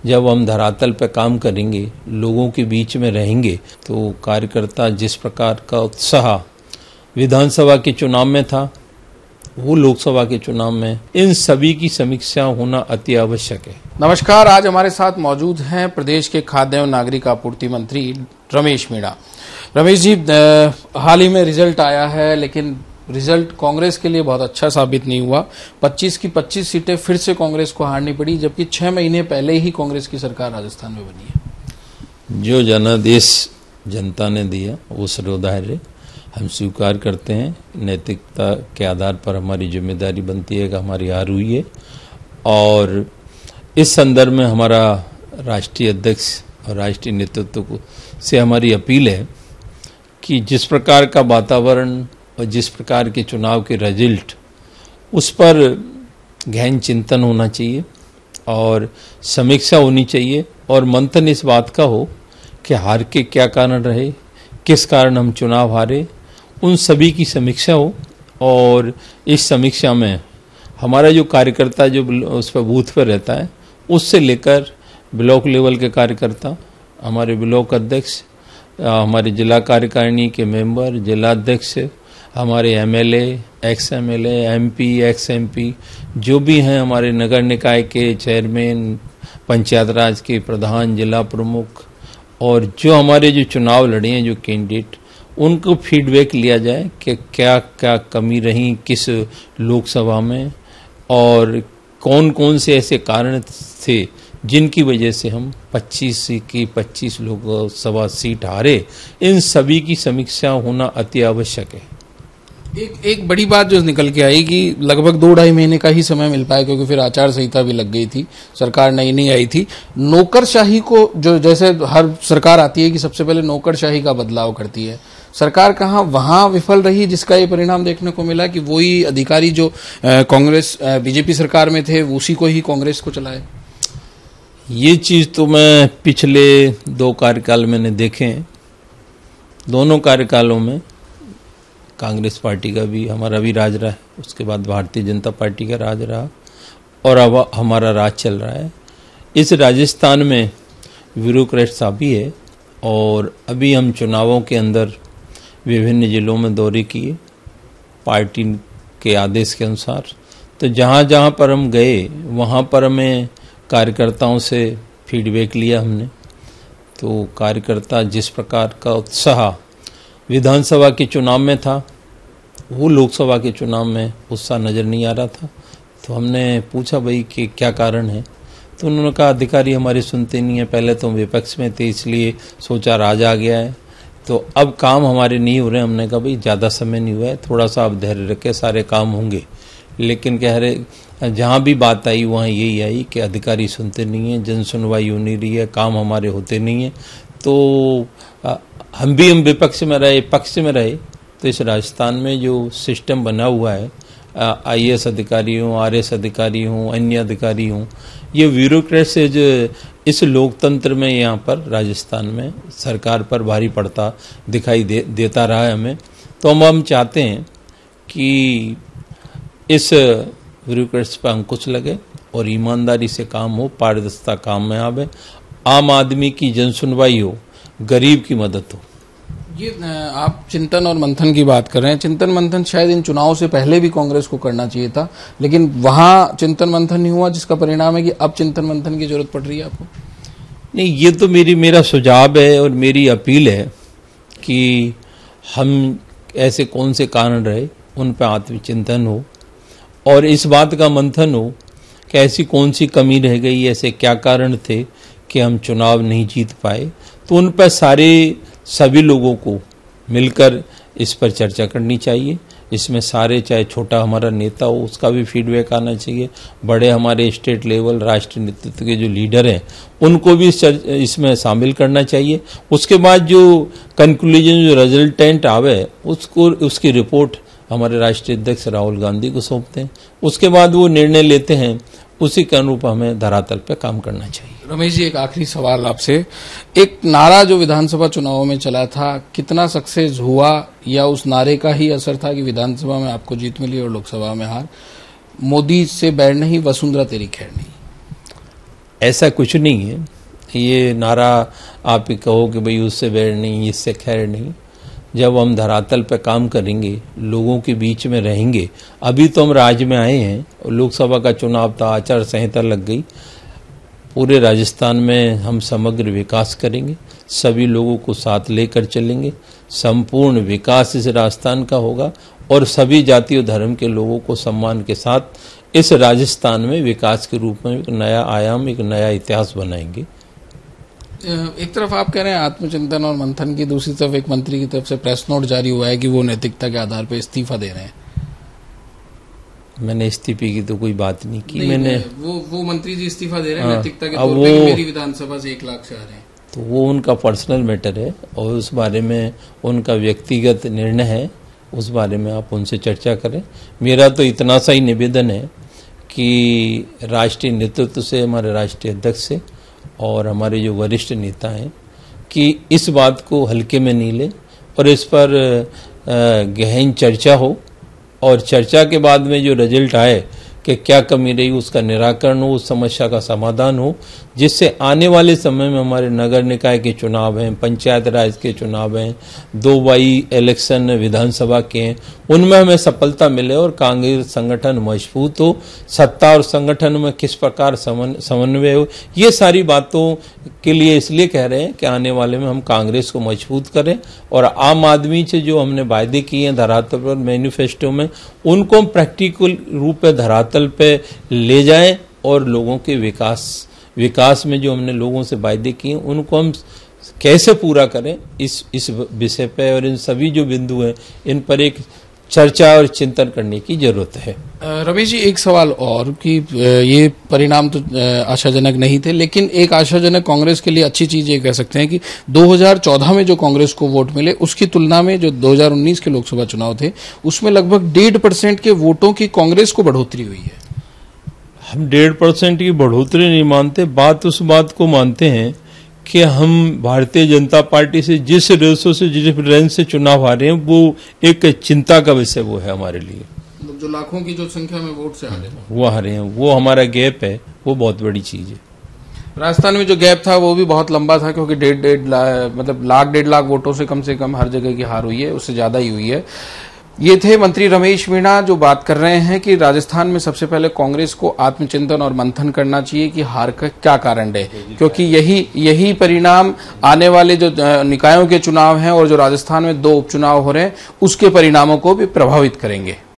जब हम धरातल पर काम करेंगे, लोगों के बीच में रहेंगे, तो कार्यकर्ता जिस प्रकार का उत्साह विधानसभा के चुनाव में था, वो लोकसभा के चुनाव में, इन सभी की समीक्षा होना अति आवश्यक है। नमस्कार, आज हमारे साथ मौजूद हैं प्रदेश के खाद्य एवं नागरिक आपूर्ति मंत्री रमेश मीणा। रमेश जी, हाल ही में रिजल्ट आया है, लेकिन रिजल्ट कांग्रेस के लिए बहुत अच्छा साबित नहीं हुआ। 25 की 25 सीटें फिर से कांग्रेस को हारनी पड़ी, जबकि 6 महीने पहले ही कांग्रेस की सरकार राजस्थान में बनी है। जो जनादेश जनता ने दिया वो सर्वोदय हम स्वीकार करते हैं। नैतिकता के आधार पर हमारी जिम्मेदारी बनती है कि हमारी हार हुई है, और इस संदर्भ में हमारा राष्ट्रीय अध्यक्ष और राष्ट्रीय नेतृत्व से हमारी अपील है कि जिस प्रकार का वातावरण और जिस प्रकार के चुनाव के रिजल्ट, उस पर गहन चिंतन होना चाहिए और समीक्षा होनी चाहिए, और मंथन इस बात का हो कि हार के क्या कारण रहे, किस कारण हम चुनाव हारे, उन सभी की समीक्षा हो। और इस समीक्षा में हमारा जो कार्यकर्ता जो उस पर बूथ पर रहता है, उससे लेकर ब्लॉक लेवल के कार्यकर्ता, हमारे ब्लॉक अध्यक्ष, हमारे जिला कार्यकारिणी के मेंबर, जिला अध्यक्ष, हमारे MLA, ex MLA, MP, x MP, जो भी हैं, हमारे नगर निकाय के चेयरमैन, पंचायत राज के प्रधान, जिला प्रमुख, और जो हमारे जो चुनाव लड़े हैं जो कैंडिडेट, उनको फीडबैक लिया जाए कि क्या क्या कमी रही किस लोकसभा में, और कौन कौन से ऐसे कारण थे जिनकी वजह से हम 25 की 25 लोकसभा सीट हारे। इन सभी की समीक्षा होना अति आवश्यक है। एक बड़ी बात जो निकल के आई कि लगभग 2-2.5 महीने का ही समय मिल पाया, क्योंकि फिर आचार संहिता भी लग गई थी, सरकार नई आई थी। नौकरशाही को, जो जैसे हर सरकार आती है कि सबसे पहले नौकरशाही का बदलाव करती है, सरकार कहाँ वहां विफल रही, जिसका ये परिणाम देखने को मिला कि वही अधिकारी जो कांग्रेस बीजेपी सरकार में थे, उसी को ही कांग्रेस को चलाए। ये चीज तो मैं पिछले 2 कार्यकाल मैंने देखे हैं। दोनों कार्यकालों में कांग्रेस पार्टी का भी, हमारा भी राज रहा है, उसके बाद भारतीय जनता पार्टी का राज रहा, और अब हमारा राज चल रहा है। इस राजस्थान में ब्यूरोक्रेट्स भी है, और अभी हम चुनावों के अंदर विभिन्न जिलों में दौरे किए पार्टी के आदेश के अनुसार। तो जहाँ जहाँ पर हम गए, वहाँ पर हमें कार्यकर्ताओं से फीडबैक लिया हमने। तो कार्यकर्ता जिस प्रकार का उत्साह विधानसभा के चुनाव में था, वो लोकसभा के चुनाव में उत्साह नज़र नहीं आ रहा था। तो हमने पूछा भाई कि क्या कारण है, तो उन्होंने कहा अधिकारी हमारे सुनते नहीं है, पहले तो विपक्ष में थे इसलिए सोचा राज आ गया है, तो अब काम हमारे नहीं हो रहे। हमने कहा भाई ज़्यादा समय नहीं हुआ है, थोड़ा सा आप धैर्य रखे, सारे काम होंगे। लेकिन कह रहे जहाँ भी बात आई वहाँ यही आई कि अधिकारी सुनते नहीं हैं, जन सुनवाई हो नहीं रही है, काम हमारे होते नहीं हैं। तो हम विपक्ष में रहे, पक्ष में रहे, तो इस राजस्थान में जो सिस्टम बना हुआ है, आईएएस अधिकारी हों, आरएस अधिकारी हों, अन्य अधिकारी हों, ये ब्यूरोक्रेट से जो इस लोकतंत्र में यहाँ पर राजस्थान में सरकार पर भारी पड़ता दिखाई देता रहा है हमें। तो हम चाहते हैं कि इस ब्यूरोक्रेट्स पर अंकुश लगे और ईमानदारी से काम हो, पारदर्शिता काम में आवे, आम आदमी की जनसुनवाई हो, गरीब की मदद हो। ये आप चिंतन और मंथन की बात कर रहे हैं। चिंतन मंथन शायद इन चुनाव से पहले भी कांग्रेस को करना चाहिए था, लेकिन वहां चिंतन मंथन नहीं हुआ, जिसका परिणाम है कि अब चिंतन मंथन की जरूरत पड़ रही है आपको। नहीं, ये तो मेरा सुझाव है और मेरी अपील है कि हम ऐसे कौन से कारण रहे उन पर आत्मचिंतन हो, और इस बात का मंथन हो कि ऐसी कौन सी कमी रह गई, ऐसे क्या कारण थे कि हम चुनाव नहीं जीत पाए। तो उन पर सभी लोगों को मिलकर इस पर चर्चा करनी चाहिए। इसमें सारे, चाहे छोटा हमारा नेता हो उसका भी फीडबैक आना चाहिए, बड़े हमारे स्टेट लेवल राष्ट्रीय नेतृत्व के जो लीडर हैं उनको भी इसमें शामिल करना चाहिए। उसके बाद जो कंक्लूजन, जो रिजल्टेंट आवे, उसकी रिपोर्ट हमारे राष्ट्रीय अध्यक्ष राहुल गांधी को सौंपते हैं। उसके बाद वो निर्णय लेते हैं, उसी के अनुरूप हमें धरातल पर काम करना चाहिए। रमेश जी, एक आखिरी सवाल आपसे। एक नारा जो विधानसभा चुनावों में चला था, कितना सक्सेस हुआ, या उस नारे का ही असर था कि विधानसभा में आपको जीत मिली और लोकसभा में हार? मोदी से बैर नहीं, वसुंधरा तेरी खैर नहीं। ऐसा कुछ नहीं है। ये नारा आप ही कहो कि भाई उससे बैर नहीं, इससे खैर नहीं। जब हम धरातल पे काम करेंगे, लोगों के बीच में रहेंगे। अभी तो हम राज्य में आए हैं, लोकसभा का चुनाव था, आचार संहिता लग गई। पूरे राजस्थान में हम समग्र विकास करेंगे, सभी लोगों को साथ लेकर चलेंगे। संपूर्ण विकास इस राजस्थान का होगा और सभी जाति और धर्म के लोगों को सम्मान के साथ इस राजस्थान में विकास के रूप में एक नया आयाम, एक नया इतिहास बनाएंगे। एक तरफ आप कह रहे हैं आत्मचिंतन और मंथन की, दूसरी तरफ एक मंत्री की तरफ से प्रेस नोट जारी हुआ है कि वो नैतिकता के आधार पर इस्तीफा दे रहे हैं। मैंने इस्तीफे की तो कोई बात नहीं की। मैंने वो मंत्री जी इस्तीफा दे रहे हैं नैतिकता के तौर पे कि मेरी विधानसभा से 1 लाख से आ रहे हैं, तो वो उनका पर्सनल मैटर है और उस बारे में उनका व्यक्तिगत निर्णय है। उस बारे में आप उनसे चर्चा करें। मेरा तो इतना सा ही निवेदन है कि राष्ट्रीय नेतृत्व से, हमारे राष्ट्रीय अध्यक्ष से और हमारे जो वरिष्ठ नेता हैं कि इस बात को हल्के में नहीं ले और इस पर गहन चर्चा हो और चर्चा के बाद में जो रिजल्ट आए कि क्या कमी रही उसका निराकरण हो, उस समस्या का समाधान हो, जिससे आने वाले समय में हमारे नगर निकाय के चुनाव हैं, पंचायत राज के चुनाव हैं, 2 बाई इलेक्शन विधानसभा के हैं, उनमें हमें सफलता मिले और कांग्रेस संगठन मजबूत हो, सत्ता और संगठन में किस प्रकार समन्वय हो। ये सारी बातों के लिए इसलिए कह रहे हैं कि आने वाले में हम कांग्रेस को मजबूत करें और आम आदमी से जो हमने वायदे किए हैं धरातल पर, मैनिफेस्टो में, उनको हम प्रैक्टिकल रूप में धरातल पे ले जाएं और लोगों के विकास में जो हमने लोगों से वायदे किए उनको हम कैसे पूरा करें, इस विषय पे और इन सभी जो बिंदु हैं इन पर एक चर्चा और चिंतन करने की जरूरत है। रमेश जी, एक सवाल और कि ये परिणाम तो आशाजनक नहीं थे, लेकिन एक आशाजनक कांग्रेस के लिए अच्छी चीज ये कह सकते हैं कि 2014 में जो कांग्रेस को वोट मिले उसकी तुलना में जो 2019 के लोकसभा चुनाव थे उसमें लगभग 1.5% के वोटों की कांग्रेस को बढ़ोतरी हुई है। हम 1.5% की बढ़ोतरी नहीं मानते, उस बात को मानते हैं कि हम भारतीय जनता पार्टी से जिस रेशो से, जिस रेंज से चुनाव हारे हैं वो एक चिंता का विषय वो है हमारे लिए। जो लाखों की जो संख्या में वोट से हारे वो हारे हैं, वो हमारा गैप है, वो बहुत बड़ी चीज है। राजस्थान में जो गैप था वो भी बहुत लंबा था क्योंकि 1.5 लाख वोटों से कम हर जगह की हार हुई है, उससे ज्यादा ही हुई है। ये थे मंत्री रमेश मीणा जो बात कर रहे हैं कि राजस्थान में सबसे पहले कांग्रेस को आत्मचिंतन और मंथन करना चाहिए कि हार का क्या कारण है, क्योंकि यही परिणाम आने वाले जो निकायों के चुनाव हैं और जो राजस्थान में 2 उपचुनाव हो रहे हैं उसके परिणामों को भी प्रभावित करेंगे।